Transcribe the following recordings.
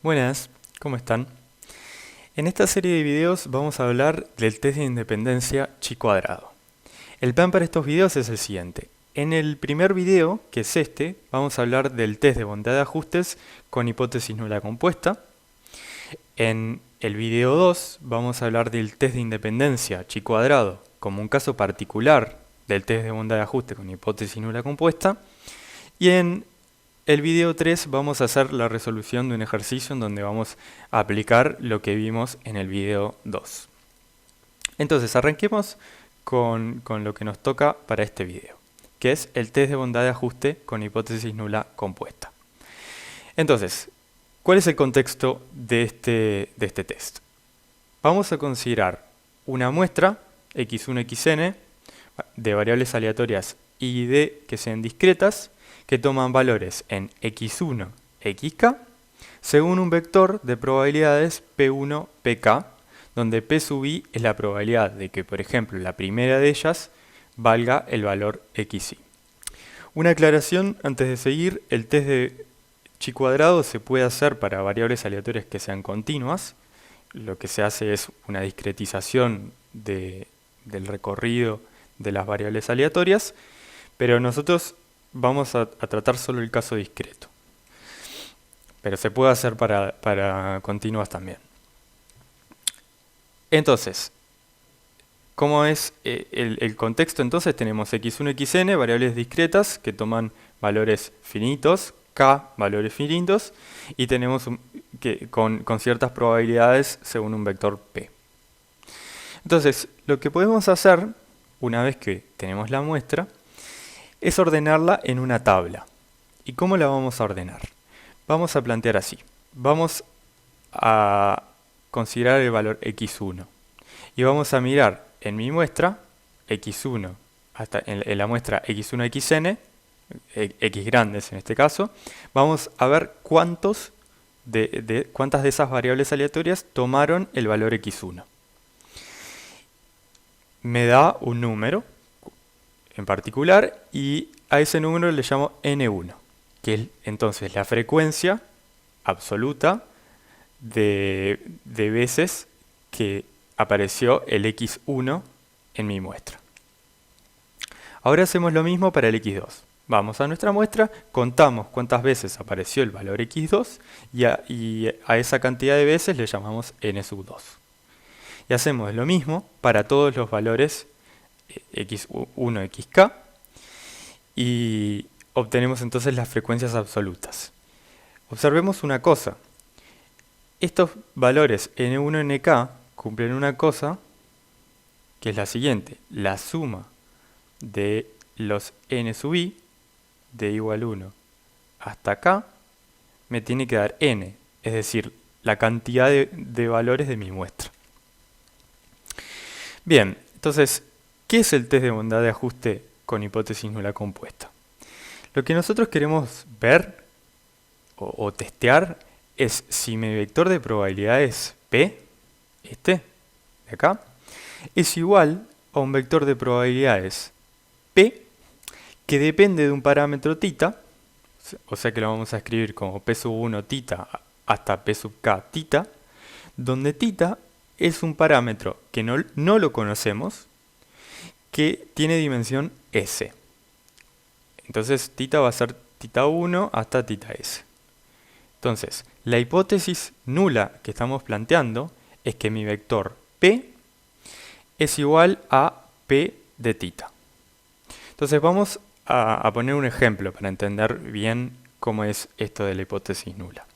Buenas, ¿cómo están? En esta serie de videos vamos a hablar del test de independencia chi cuadrado. El plan para estos videos es el siguiente. En el primer video, que es este, vamos a hablar del test de bondad de ajustes con hipótesis nula compuesta. En el video 2 vamos a hablar del test de independencia chi cuadrado como un caso particular del test de bondad de ajuste con hipótesis nula compuesta. Y en el video 3 vamos a hacer la resolución de un ejercicio en donde vamos a aplicar lo que vimos en el video 2. Entonces arranquemos con lo que nos toca para este video, que es el test de bondad de ajuste con hipótesis nula compuesta. Entonces, ¿cuál es el contexto de este test? Vamos a considerar una muestra x1, xn de variables aleatorias y d que sean discretas, que toman valores en x1, xk, según un vector de probabilidades p1, pk, donde p sub i es la probabilidad de que, por ejemplo, la primera de ellas valga el valor xi. Una aclaración antes de seguir: el test de chi cuadrado se puede hacer para variables aleatorias que sean continuas. Lo que se hace es una discretización del recorrido de las variables aleatorias, pero nosotros vamos a tratar solo el caso discreto. Pero se puede hacer para continuas también. Entonces, ¿cómo es el contexto? Entonces tenemos x1, xn, variables discretas que toman valores finitos, k valores finitos, y tenemos con ciertas probabilidades según un vector p. Entonces, lo que podemos hacer, una vez que tenemos la muestra, es ordenarla en una tabla. ¿Y cómo la vamos a ordenar? Vamos a plantear así. Vamos a considerar el valor x1 y vamos a mirar en mi muestra x1 hasta en la muestra x1 xn, x grandes en este caso, vamos a ver cuántas de esas variables aleatorias tomaron el valor x1. Me da un número en particular y a ese número le llamo n1, que es entonces la frecuencia absoluta de veces que apareció el x1 en mi muestra. Ahora hacemos lo mismo para el x2. Vamos a nuestra muestra, contamos cuántas veces apareció el valor x2 y a esa cantidad de veces le llamamos n sub 2. Y hacemos lo mismo para todos los valores x1, xk, y obtenemos entonces las frecuencias absolutas. Observemos una cosa. Estos valores n1, nk cumplen una cosa que es la siguiente: la suma de los n sub i de igual 1 hasta k me tiene que dar n, es decir, la cantidad de valores de mi muestra. Bien, entonces, ¿qué es el test de bondad de ajuste con hipótesis nula compuesta? Lo que nosotros queremos ver o testear es si mi vector de probabilidades p, de acá, es igual a un vector de probabilidades p que depende de un parámetro θ, o sea que lo vamos a escribir como p sub 1 θ hasta p sub k θ, donde θ es un parámetro que no lo conocemos, que tiene dimensión s. Entonces θ va a ser θ1 hasta θs. Entonces, la hipótesis nula que estamos planteando es que mi vector p es igual a p de θ. Entonces vamos a poner un ejemplo para entender bien cómo es esto de la hipótesis nula.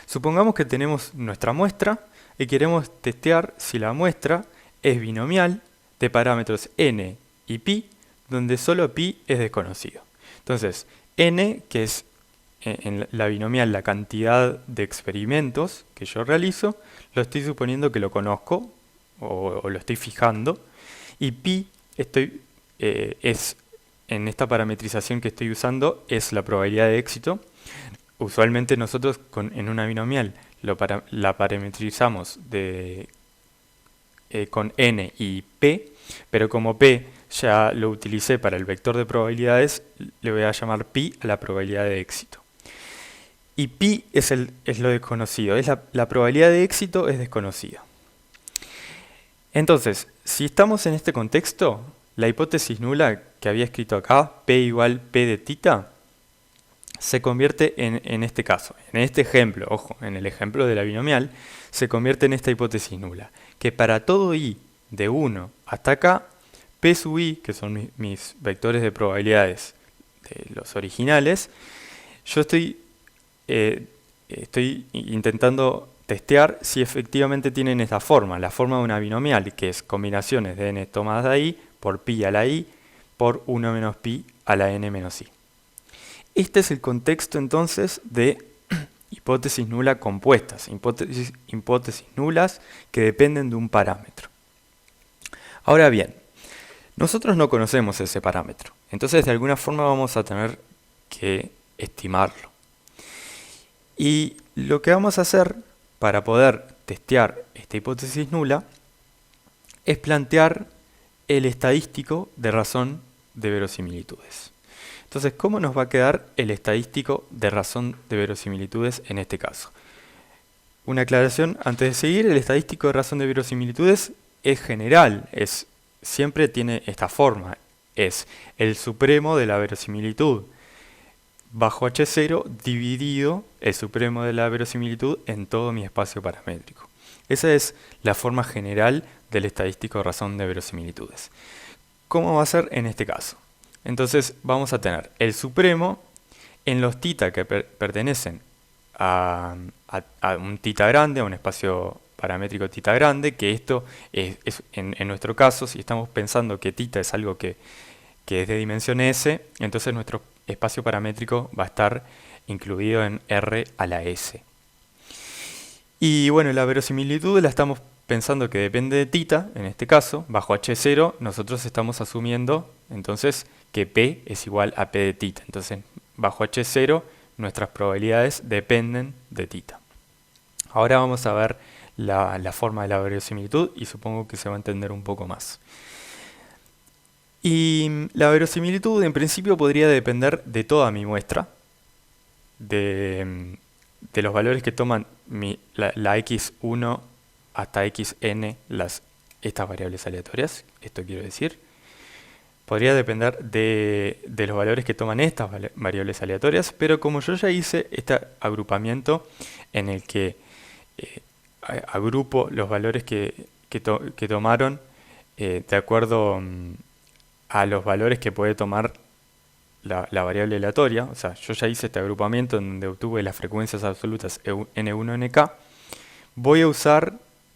Supongamos que tenemos nuestra muestra y queremos testear si la muestra es binomial de parámetros n y pi, donde solo pi es desconocido. Entonces, n, que es en la binomial la cantidad de experimentos que yo realizo, lo estoy suponiendo que lo conozco o lo estoy fijando, y pi es en esta parametrización que estoy usando es la probabilidad de éxito. Usualmente nosotros en una binomial la parametrizamos con n y p, pero como p ya lo utilicé para el vector de probabilidades, le voy a llamar pi a la probabilidad de éxito. y pi es lo desconocido, es la probabilidad de éxito es desconocida. Entonces, si estamos en este contexto, la hipótesis nula que había escrito acá, p igual p de tita, se convierte en este caso, en este ejemplo, ojo, en el ejemplo de la binomial, se convierte en esta hipótesis nula, que para todo i de 1 hasta acá, p sub i, que son mis vectores de probabilidades de los originales, yo estoy intentando testear si efectivamente tienen esta forma, la forma de una binomial, que es combinaciones de n tomadas de i por pi a la i por 1 menos pi a la n menos i. Este es el contexto entonces de hipótesis nula compuestas, hipótesis nulas que dependen de un parámetro. Ahora bien, nosotros no conocemos ese parámetro, entonces de alguna forma vamos a tener que estimarlo. Y lo que vamos a hacer para poder testear esta hipótesis nula es plantear el estadístico de razón de verosimilitudes. Entonces, ¿cómo nos va a quedar el estadístico de razón de verosimilitudes en este caso? Una aclaración antes de seguir: el estadístico de razón de verosimilitudes es general, siempre tiene esta forma, es el supremo de la verosimilitud bajo H0 dividido el supremo de la verosimilitud en todo mi espacio paramétrico. Esa es la forma general del estadístico de razón de verosimilitudes. ¿Cómo va a ser en este caso? Entonces vamos a tener el supremo en los tita que pertenecen a un tita grande, a un espacio paramétrico tita grande, que esto es en nuestro caso, si estamos pensando que tita es algo que es de dimensión S, entonces nuestro espacio paramétrico va a estar incluido en R a la S. Y bueno, la verosimilitud la estamos pensando que depende de tita, en este caso, bajo H0, nosotros estamos asumiendo entonces que P es igual a P de tita. Entonces, bajo H0, nuestras probabilidades dependen de tita. Ahora vamos a ver la forma de la verosimilitud y supongo que se va a entender un poco más. Y la verosimilitud en principio podría depender de toda mi muestra, de los valores que toman la x1 hasta xn, estas variables aleatorias, esto quiero decir. Podría depender de los valores que toman estas variables aleatorias, pero como yo ya hice este agrupamiento en el que agrupo los valores que tomaron de acuerdo a los valores que puede tomar la variable aleatoria, o sea, yo ya hice este agrupamiento en donde obtuve las frecuencias absolutas n1, nk, voy a usar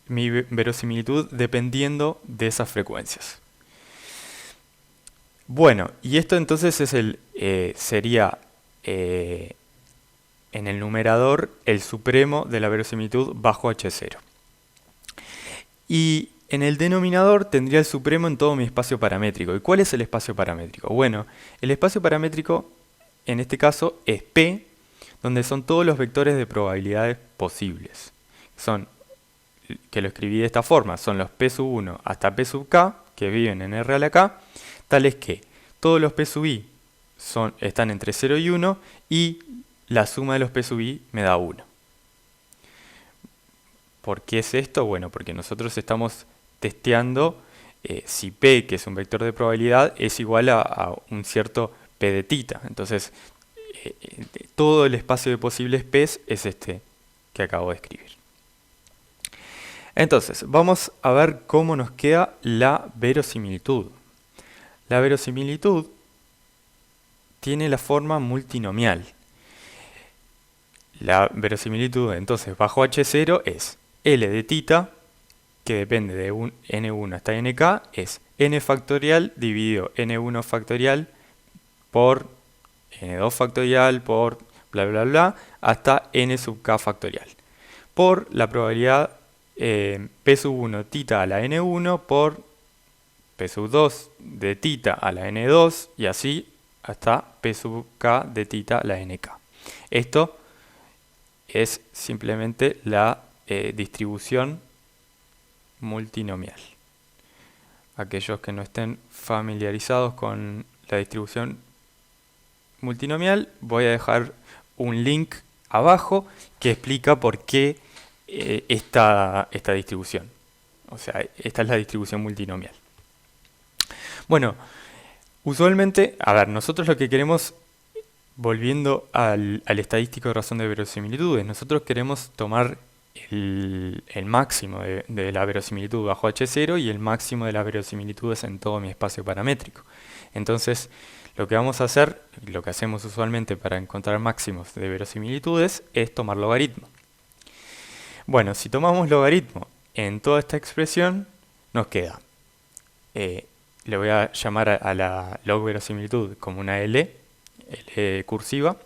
mi verosimilitud dependiendo de esas frecuencias. Bueno, y esto entonces sería en el numerador el supremo de la verosimilitud bajo H0. Y en el denominador tendría el supremo en todo mi espacio paramétrico. ¿Y cuál es el espacio paramétrico? Bueno, el espacio paramétrico en este caso es P, donde son todos los vectores de probabilidades posibles. Que lo escribí de esta forma, son los P sub 1 hasta P sub k, que viven en R a la k, tales que todos los P sub i están entre 0 y 1 y la suma de los P sub i me da 1. ¿Por qué es esto? Bueno, porque nosotros estamos testeando si P, que es un vector de probabilidad, es igual a un cierto P de tita. Entonces, todo el espacio de posibles P es este que acabo de escribir. Entonces, vamos a ver cómo nos queda la verosimilitud. La verosimilitud tiene la forma multinomial. La verosimilitud, entonces, bajo H0 es L de tita, que depende de n1 hasta nk, es n factorial dividido n1 factorial por n2 factorial por bla bla bla hasta n sub k factorial. Por la probabilidad p sub 1 tita a la n1 por p sub 2 de tita a la n2 y así hasta p sub k de tita a la nk. Esto es simplemente la distribución multinomial. Aquellos que no estén familiarizados con la distribución multinomial, voy a dejar un link abajo que explica por qué esta distribución. O sea, esta es la distribución multinomial. Bueno, usualmente, a ver, nosotros lo que queremos, volviendo al estadístico de razón de verosimilitudes, nosotros queremos tomar el máximo de la verosimilitud bajo H0 y el máximo de las verosimilitudes en todo mi espacio paramétrico. Entonces, lo que vamos a hacer, lo que hacemos usualmente para encontrar máximos de verosimilitudes, es tomar logaritmo. Bueno, si tomamos logaritmo en toda esta expresión, nos queda, le voy a llamar a la log verosimilitud como una L cursiva.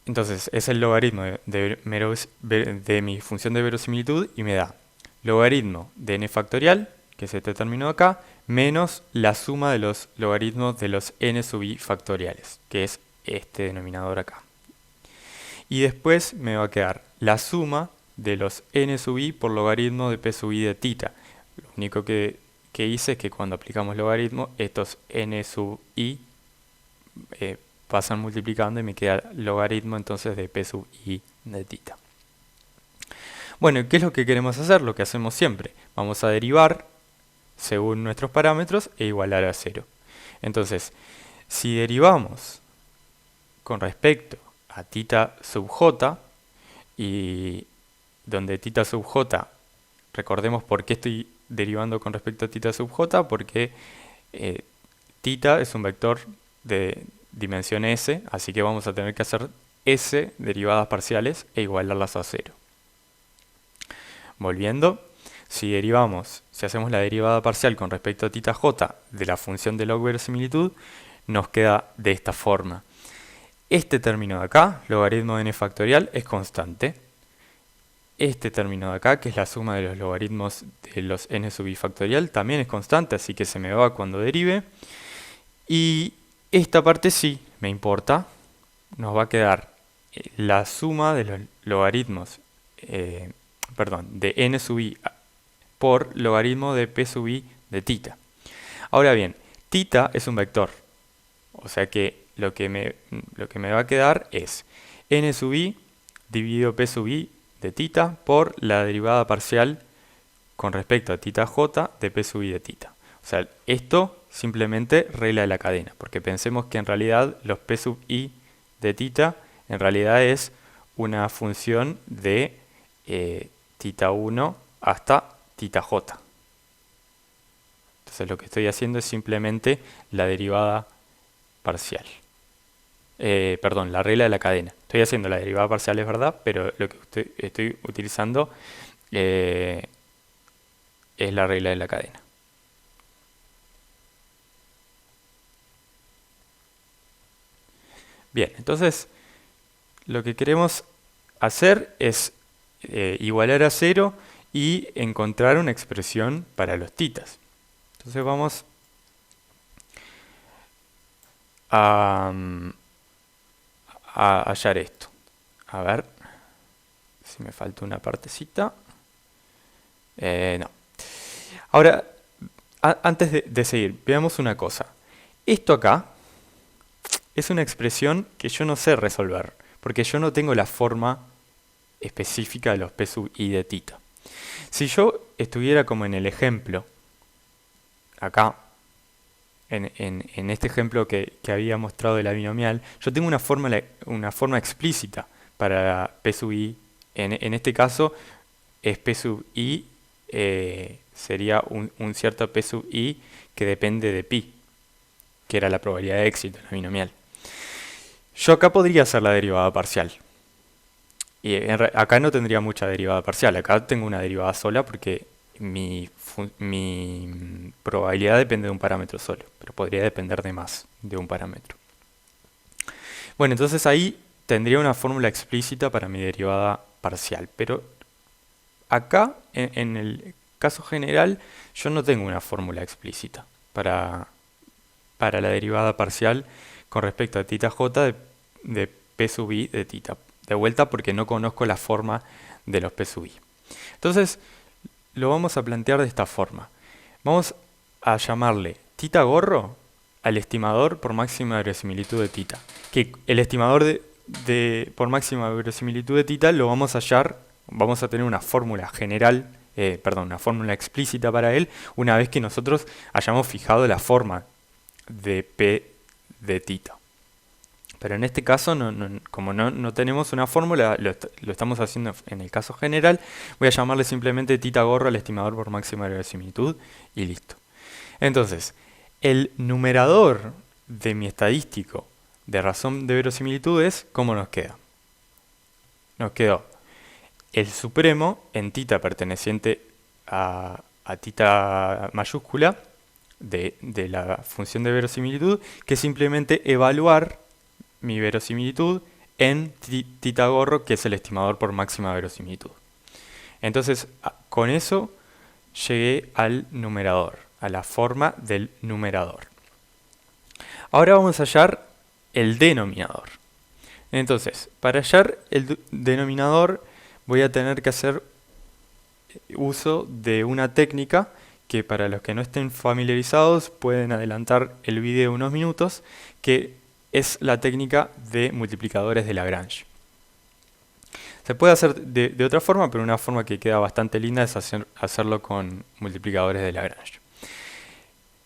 Entonces es el logaritmo de mi función de verosimilitud y me da logaritmo de n factorial, que es este término de acá, menos la suma de los logaritmos de los n sub i factoriales, que es este denominador acá. Y después me va a quedar la suma de los n sub i por logaritmo de p sub i de θ. Lo único que hice es que cuando aplicamos logaritmo, estos n sub i pasan multiplicando y me queda logaritmo entonces de p sub i de θ. Bueno, ¿qué es lo que queremos hacer? Lo que hacemos siempre. Vamos a derivar según nuestros parámetros e igualar a 0. Entonces, si derivamos con respecto a θ sub j, y donde θ sub j, recordemos por qué estoy derivando con respecto a θ sub j, porque θ es un vector de dimensión s, así que vamos a tener que hacer s derivadas parciales e igualarlas a 0. Volviendo, si hacemos la derivada parcial con respecto a θj de la función de log verosimilitud, nos queda de esta forma. Este término de acá, logaritmo de n factorial, es constante. Este término de acá, que es la suma de los logaritmos de los n sub i factorial, también es constante, así que se me va cuando derive. Y esta parte sí me importa. Nos va a quedar la suma de los logaritmos, de n sub i por logaritmo de p sub i de θ. Ahora bien, θ es un vector, o sea que lo que me va a quedar es n sub i dividido p sub i de θ por la derivada parcial con respecto a θj de p sub i de θ. O sea, esto simplemente regla de la cadena, porque pensemos que en realidad los p sub i de θ en realidad es una función de θ1 hasta θj. Entonces lo que estoy haciendo es simplemente la derivada parcial. La regla de la cadena. Estoy haciendo la derivada parcial, es verdad, pero lo que estoy utilizando es la regla de la cadena. Bien, entonces lo que queremos hacer es igualar a 0 y encontrar una expresión para los θs. Entonces vamos a hallar esto. A ver si me falta una partecita. No. Ahora, antes de seguir, veamos una cosa. Esto acá es una expresión que yo no sé resolver, porque yo no tengo la forma específica de los p sub i de θ. Si yo estuviera como en el ejemplo, acá, en este ejemplo que había mostrado de la binomial, yo tengo una forma explícita para p sub i. En este caso, es p sub i, sería un cierto p sub i que depende de pi, que era la probabilidad de éxito en la binomial. Yo acá podría hacer la derivada parcial. Y acá no tendría mucha derivada parcial, acá tengo una derivada sola porque mi probabilidad depende de un parámetro solo, pero podría depender de más de un parámetro. Bueno, entonces ahí tendría una fórmula explícita para mi derivada parcial, pero acá, en el caso general, yo no tengo una fórmula explícita para la derivada parcial con respecto a θj de p sub i de θ. De vuelta porque no conozco la forma de los p sub i. Entonces, lo vamos a plantear de esta forma. Vamos a llamarle θ gorro al estimador por máxima verosimilitud de θ. Que el estimador por máxima verosimilitud de θ lo vamos a hallar, vamos a tener una fórmula general, una fórmula explícita para él, una vez que nosotros hayamos fijado la forma de P de θ. Pero en este caso, como no tenemos una fórmula, lo estamos haciendo en el caso general, voy a llamarle simplemente θ gorro al estimador por máxima verosimilitud y listo. Entonces, el numerador de mi estadístico de razón de verosimilitudes, ¿cómo nos queda? Nos quedó el supremo en θ perteneciente a θ mayúscula de la función de verosimilitud, que es simplemente evaluar mi verosimilitud en θ gorro, que es el estimador por máxima verosimilitud. Entonces, con eso llegué al numerador, a la forma del numerador. Ahora vamos a hallar el denominador. Entonces, para hallar el denominador voy a tener que hacer uso de una técnica que, para los que no estén familiarizados, pueden adelantar el video unos minutos, que es la técnica de multiplicadores de Lagrange. Se puede hacer de otra forma, pero una forma que queda bastante linda es hacerlo con multiplicadores de Lagrange.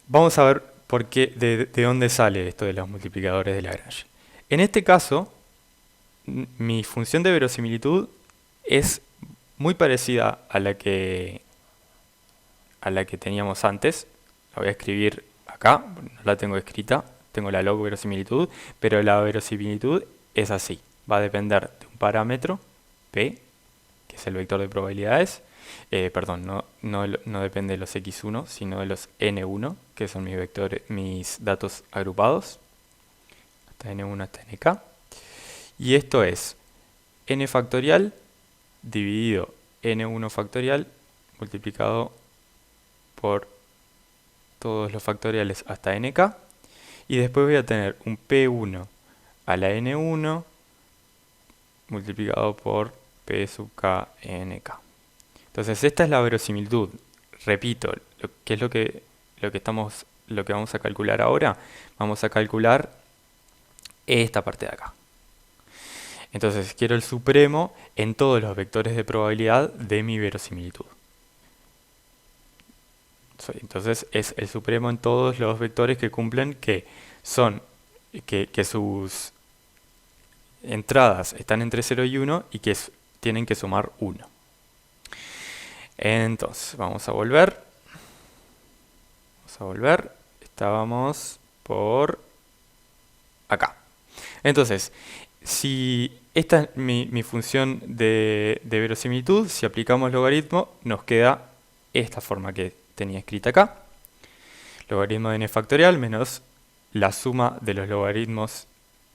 Vamos a ver por qué, de dónde sale esto de los multiplicadores de Lagrange. En este caso, mi función de verosimilitud es muy parecida a la que teníamos antes. La voy a escribir acá, no la tengo escrita, tengo la log verosimilitud, pero la verosimilitud es así. Va a depender de un parámetro, P, que es el vector de probabilidades. No depende de los x1, sino de los n1, que son mis datos agrupados, hasta n1 hasta nk. Y esto es n factorial dividido n1 factorial multiplicado por todos los factoriales hasta nk. Y después voy a tener un P1 a la N1 multiplicado por P sub K NK. Entonces esta es la verosimilitud. Repito, ¿qué es lo que vamos a calcular ahora? Vamos a calcular esta parte de acá. Entonces quiero el supremo en todos los vectores de probabilidad de mi verosimilitud. Entonces es el supremo en todos los vectores que cumplen que sus entradas están entre 0 y 1 y que tienen que sumar 1. Entonces vamos a volver. Estábamos por acá. Entonces, si esta es mi función de verosimilitud, si aplicamos logaritmo, nos queda esta forma que tenía escrita acá. Logaritmo de n factorial menos la suma de los logaritmos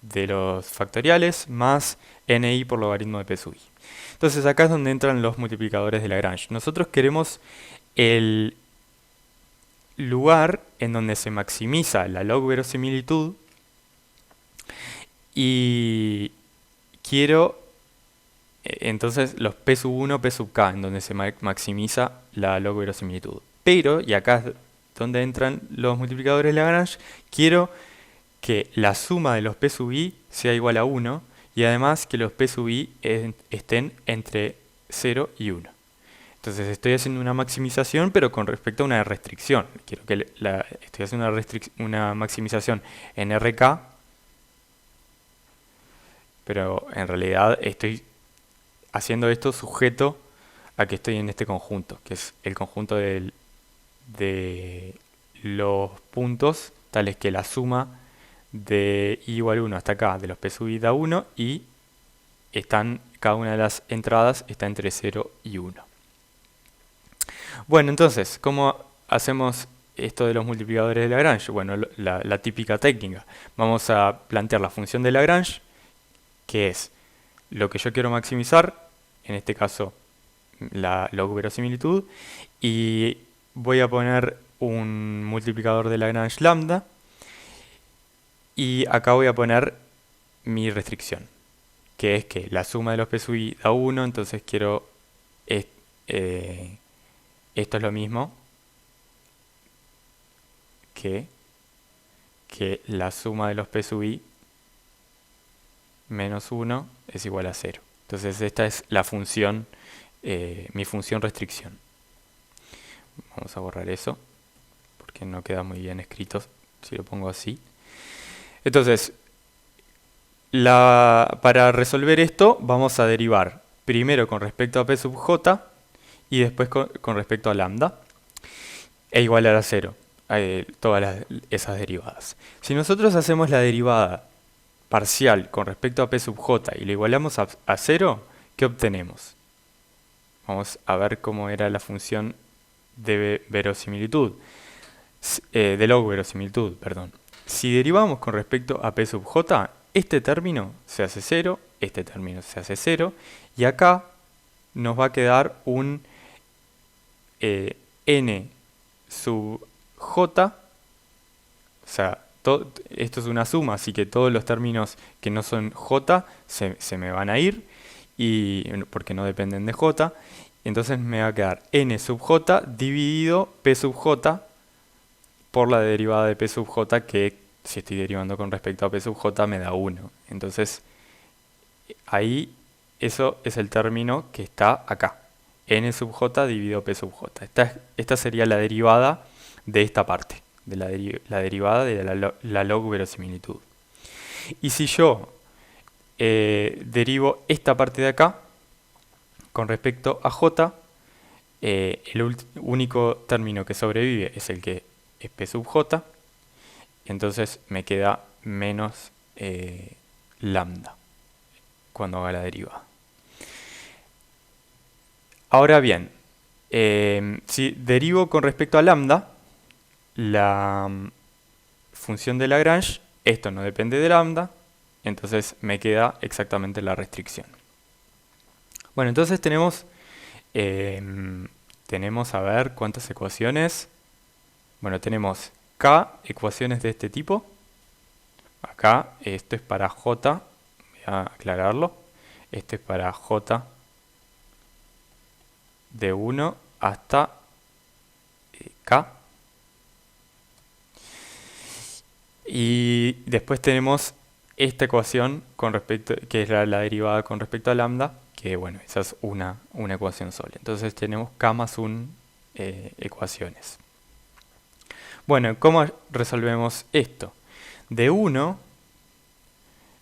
de los factoriales más ni por logaritmo de p sub i. Entonces acá es donde entran los multiplicadores de Lagrange. Nosotros queremos el lugar en donde se maximiza la log verosimilitud y quiero entonces los p sub 1, p sub k, en donde se maximiza la log verosimilitud. Pero, y acá es donde entran los multiplicadores de Lagrange, quiero que la suma de los p sub i sea igual a 1 y además que los p sub i estén entre 0 y 1. Entonces estoy haciendo una maximización, pero con respecto a una restricción. Quiero que estoy haciendo una maximización en RK, pero en realidad estoy haciendo esto sujeto a que estoy en este conjunto, que es el conjunto de los puntos, tales que la suma de i igual 1 hasta acá de los p sub i da 1 y cada una de las entradas está entre 0 y 1. Bueno, entonces, ¿cómo hacemos esto de los multiplicadores de Lagrange? Bueno, la típica técnica. Vamos a plantear la función de Lagrange, que es lo que yo quiero maximizar, en este caso la log verosimilitud, y voy a poner un multiplicador de Lagrange lambda, y acá voy a poner mi restricción, que es que la suma de los p sub i da 1, entonces quiero esto es lo mismo que la suma de los p sub i menos 1 es igual a 0. Entonces esta es la función, mi función restricción. Vamos a borrar eso, porque no queda muy bien escrito si lo pongo así. Entonces, para resolver esto vamos a derivar primero con respecto a p sub j y después con respecto a lambda e igualar a 0 todas esas derivadas. Si nosotros hacemos la derivada parcial con respecto a p sub j y lo igualamos a 0, ¿qué obtenemos? Vamos a ver cómo era la función de verosimilitud, de log verosimilitud, perdón. Si derivamos con respecto a p sub j, este término se hace 0, este término se hace 0, y acá nos va a quedar un n sub j, o sea, esto es una suma, así que todos los términos que no son j se me van a ir, porque no dependen de j, entonces me va a quedar n sub j dividido p sub j por la derivada de p sub j, que si estoy derivando con respecto a p sub j me da 1. Entonces, ahí eso es el término que está acá. N sub j dividido p sub j. Esta sería la derivada de esta parte, de la derivada de la log verosimilitud. Y si yo derivo esta parte de acá con respecto a j, el único término que sobrevive es el que es p sub j, entonces me queda menos lambda cuando haga la derivada. Ahora bien, si derivo con respecto a lambda, la función de Lagrange, esto no depende de lambda, entonces me queda exactamente la restricción. Bueno, entonces tenemos, a ver cuántas ecuaciones. Bueno, tenemos k ecuaciones de este tipo. Acá esto es para j, voy a aclararlo. Esto es para j de 1 hasta k. Y después tenemos esta ecuación con respecto, que es la derivada con respecto a lambda, que bueno, esa es una ecuación sola. Entonces tenemos k más 1 ecuaciones. Bueno, ¿cómo resolvemos esto? De 1,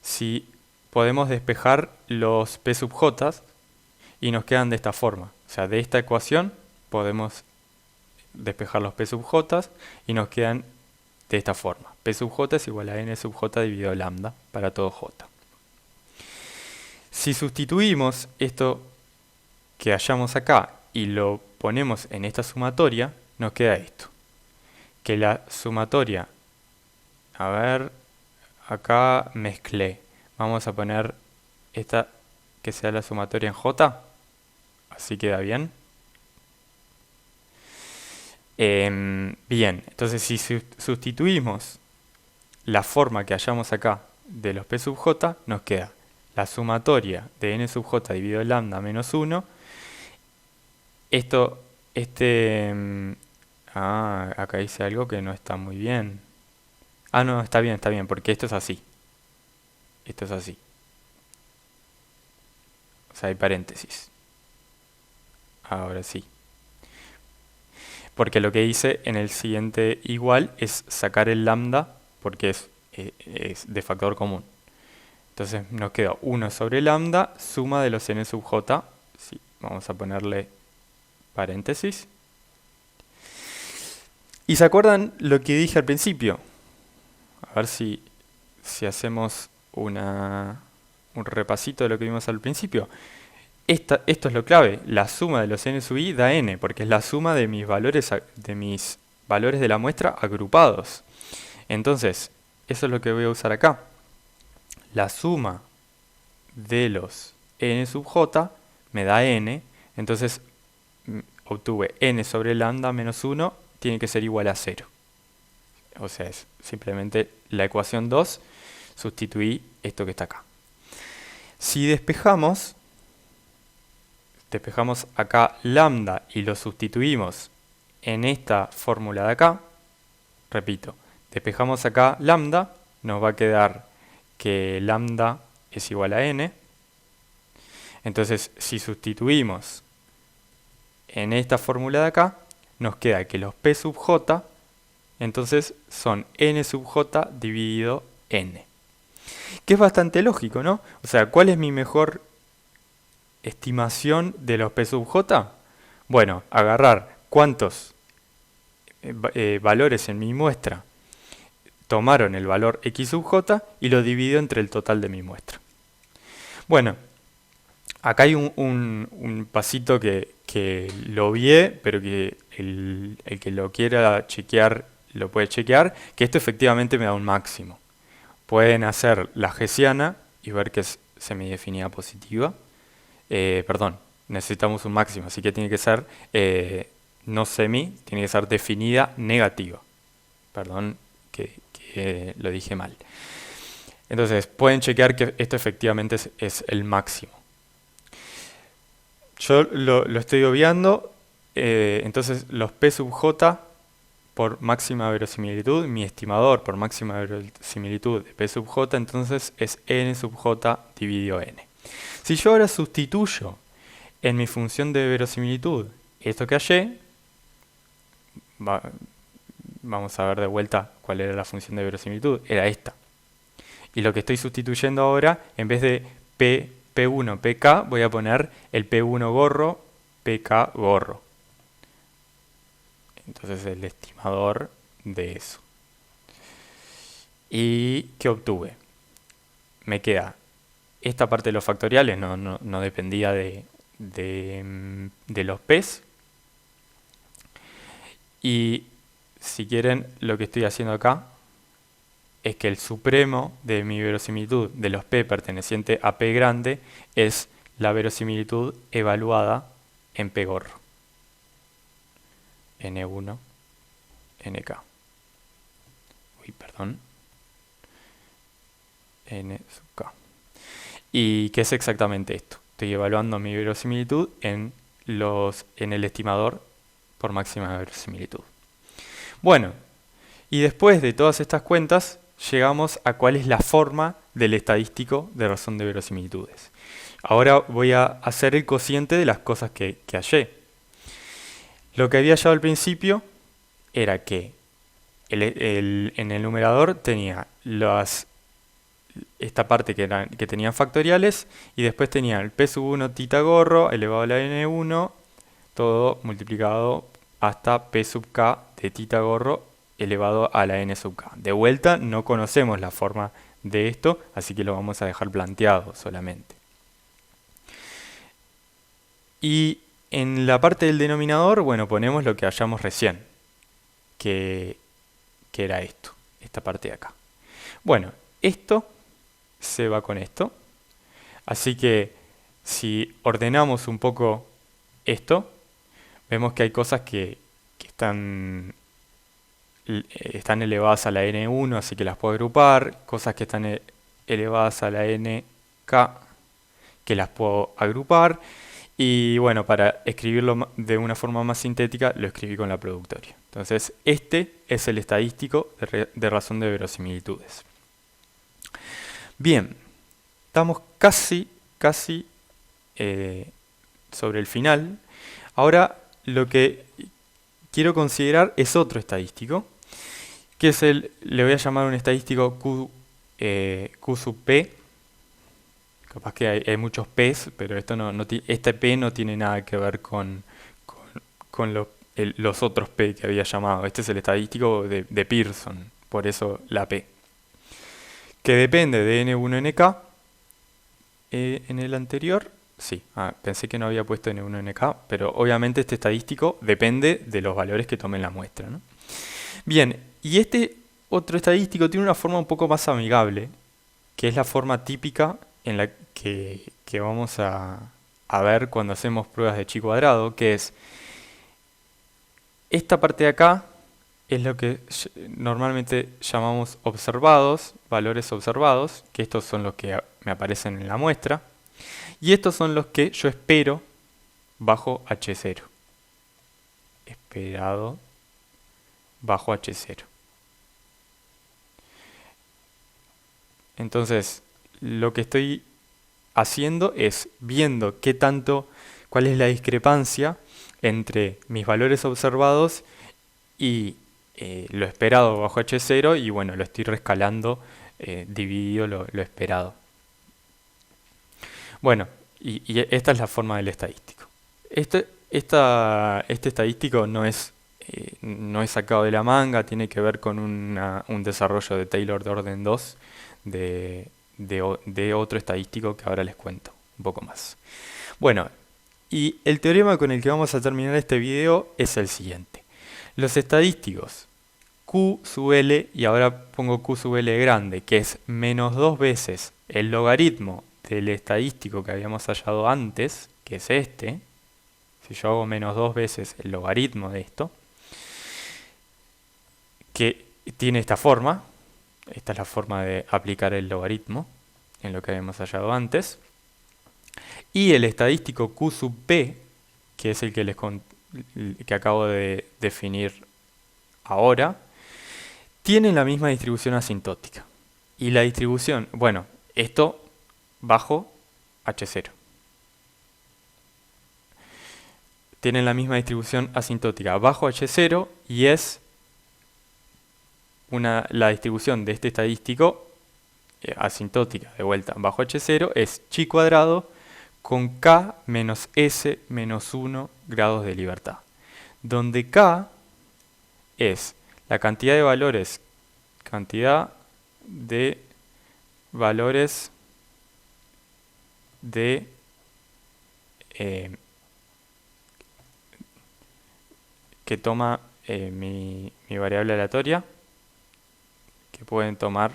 si podemos despejar los p sub j y nos quedan de esta forma. O sea, de esta ecuación podemos despejar los p sub j y nos quedan de esta forma. P sub j es igual a n sub j dividido lambda para todo j. Si sustituimos esto que hallamos acá y lo ponemos en esta sumatoria, nos queda esto. Que la sumatoria, a ver, acá mezclé. Vamos a poner esta que sea la sumatoria en j. Así queda bien. Bien, entonces si sustituimos la forma que hallamos acá de los p sub j, nos queda la sumatoria de n sub j dividido lambda menos 1. Acá dice algo que no está muy bien. No, está bien, porque esto es así. Esto es así. O sea, hay paréntesis. Ahora sí. Porque lo que hice en el siguiente igual es sacar el lambda, porque es de factor común. Entonces nos queda 1 sobre lambda, suma de los n sub j. Sí, vamos a ponerle paréntesis. ¿Y se acuerdan lo que dije al principio? A ver si hacemos un repasito de lo que vimos al principio. Esto es lo clave, la suma de los n sub i da n, porque es la suma de mis valores de la muestra agrupados. Entonces, eso es lo que voy a usar acá. La suma de los n sub j me da n, entonces obtuve n sobre lambda menos 1, tiene que ser igual a 0. O sea, es simplemente la ecuación 2, sustituí esto que está acá. Si despejamos acá lambda y lo sustituimos en esta fórmula de acá, repito, despejamos acá lambda, nos va a quedar que lambda es igual a n. Entonces, si sustituimos en esta fórmula de acá, nos queda que los p sub j, entonces son n sub j dividido n. Que es bastante lógico, ¿no? O sea, ¿cuál es mi mejor estimación de los p sub j? Bueno, agarrar cuántos valores en mi muestra tomaron el valor x sub j y lo divido entre el total de mi muestra. Bueno, acá hay un pasito que lo obvié, pero que el que lo quiera chequear lo puede chequear, que esto efectivamente me da un máximo. Pueden hacer la hessiana y ver que es semidefinida positiva. Perdón, necesitamos un máximo, así que tiene que ser no semi, tiene que ser definida negativa. Perdón que lo dije mal. Entonces, pueden chequear que esto efectivamente es el máximo. Yo lo estoy obviando, entonces los P sub J por máxima verosimilitud, mi estimador por máxima verosimilitud de P sub J, entonces es N sub J dividido N. Si yo ahora sustituyo en mi función de verosimilitud esto que hallé, vamos a ver de vuelta cuál era la función de verosimilitud, era esta. Y lo que estoy sustituyendo ahora, en vez de P1, PK, voy a poner el P1 gorro, PK gorro. Entonces el estimador de eso. ¿Y qué obtuve? Me queda esta parte de los factoriales, no dependía de los P's. Y si quieren, lo que estoy haciendo acá es que el supremo de mi verosimilitud de los P perteneciente a P grande es la verosimilitud evaluada en P gorro. N1, NK. Uy, perdón. N sub K. ¿Y qué es exactamente esto? Estoy evaluando mi verosimilitud en el estimador por máxima verosimilitud. Bueno, y después de todas estas cuentas, llegamos a cuál es la forma del estadístico de razón de verosimilitudes. Ahora voy a hacer el cociente de las cosas que hallé. Lo que había hallado al principio era que en el numerador tenía esta parte que tenían factoriales y después tenía el p sub 1 tita gorro elevado a la n1, todo multiplicado hasta p sub k de tita gorro elevado a la n sub k. De vuelta, no conocemos la forma de esto, así que lo vamos a dejar planteado solamente. Y en la parte del denominador, bueno, ponemos lo que hallamos recién, que era esto, esta parte de acá. Bueno, esto se va con esto, así que si ordenamos un poco esto, vemos que hay cosas que están elevadas a la n1, así que las puedo agrupar, cosas que están elevadas a la nk, que las puedo agrupar, y bueno, para escribirlo de una forma más sintética, lo escribí con la productoria. Entonces, este es el estadístico de razón de verosimilitudes. Bien, estamos casi sobre el final. Ahora, lo que quiero considerar es otro estadístico, que es le voy a llamar un estadístico Q sub P. Capaz que hay muchos P's, pero este P no tiene nada que ver con los otros P que había llamado. Este es el estadístico de Pearson, por eso la P. Que depende de N1 NK. En el anterior, sí, pensé que no había puesto N1 NK, pero obviamente este estadístico depende de los valores que tomen la muestra, ¿no? Bien, y este otro estadístico tiene una forma un poco más amigable, que es la forma típica en la que vamos a ver cuando hacemos pruebas de chi cuadrado, que es esta parte de acá es lo que normalmente llamamos observados, valores observados, que estos son los que me aparecen en la muestra, y estos son los que yo espero bajo H0. Esperado bajo H0. Entonces, lo que estoy haciendo es viendo cuál es la discrepancia entre mis valores observados y lo esperado bajo H0 y bueno, lo estoy rescalando dividido lo esperado. Bueno, y esta es la forma del estadístico. Este estadístico no es sacado de la manga, tiene que ver con un desarrollo de Taylor de orden 2 de otro estadístico que ahora les cuento un poco más. Bueno, y el teorema con el que vamos a terminar este video es el siguiente. Los estadísticos Q sub L, y ahora pongo Q sub L grande, que es menos 2 veces el logaritmo del estadístico que habíamos hallado antes, que es este. Si yo hago menos 2 veces el logaritmo de esto, que tiene esta forma, esta es la forma de aplicar el logaritmo en lo que habíamos hallado antes, y el estadístico Q sub P, que es el que acabo de definir ahora, tienen la misma distribución asintótica. Y la distribución, bueno, esto bajo H0. Tienen la misma distribución asintótica bajo H0 y es la distribución de este estadístico asintótica de vuelta bajo H0 es chi cuadrado con k menos s menos 1 grados de libertad, donde k es la cantidad de valores de que toma mi variable aleatoria, que pueden tomar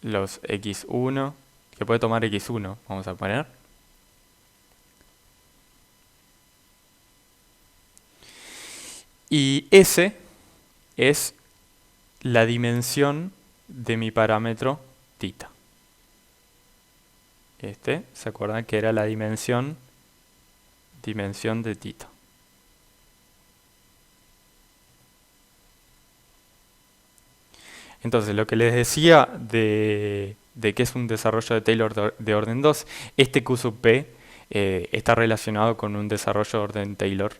los x1, que puede tomar x1, vamos a poner. Y S es la dimensión de mi parámetro θ. ¿Se acuerdan que era la dimensión de θ? Entonces, lo que les decía de que es un desarrollo de Taylor de orden 2, este Q sub P está relacionado con un desarrollo de Taylor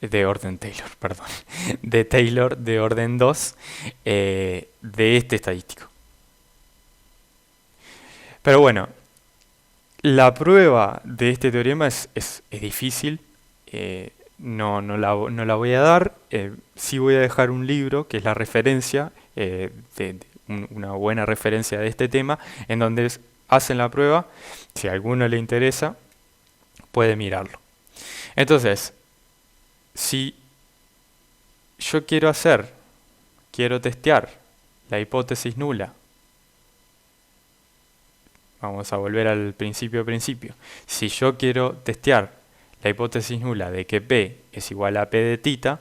de orden 2 de este estadístico. Pero bueno, la prueba de este teorema es difícil, no la voy a dar, sí voy a dejar un libro que es la referencia, una buena referencia de este tema, en donde hacen la prueba. Si a alguno le interesa, puede mirarlo. Entonces, si yo quiero testear la hipótesis nula, vamos a volver al principio. Si yo quiero testear la hipótesis nula de que P es igual a P de θ,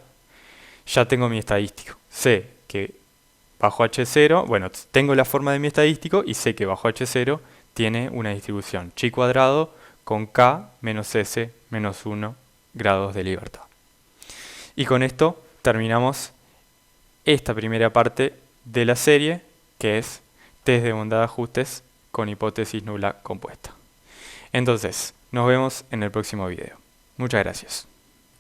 ya tengo mi estadístico. Sé que bajo H0, bueno, tengo la forma de mi estadístico y sé que bajo H0 tiene una distribución chi cuadrado con k menos s menos 1 grados de libertad. Y con esto terminamos esta primera parte de la serie, que es test de bondad de ajustes con hipótesis nula compuesta. Entonces, nos vemos en el próximo video. Muchas gracias.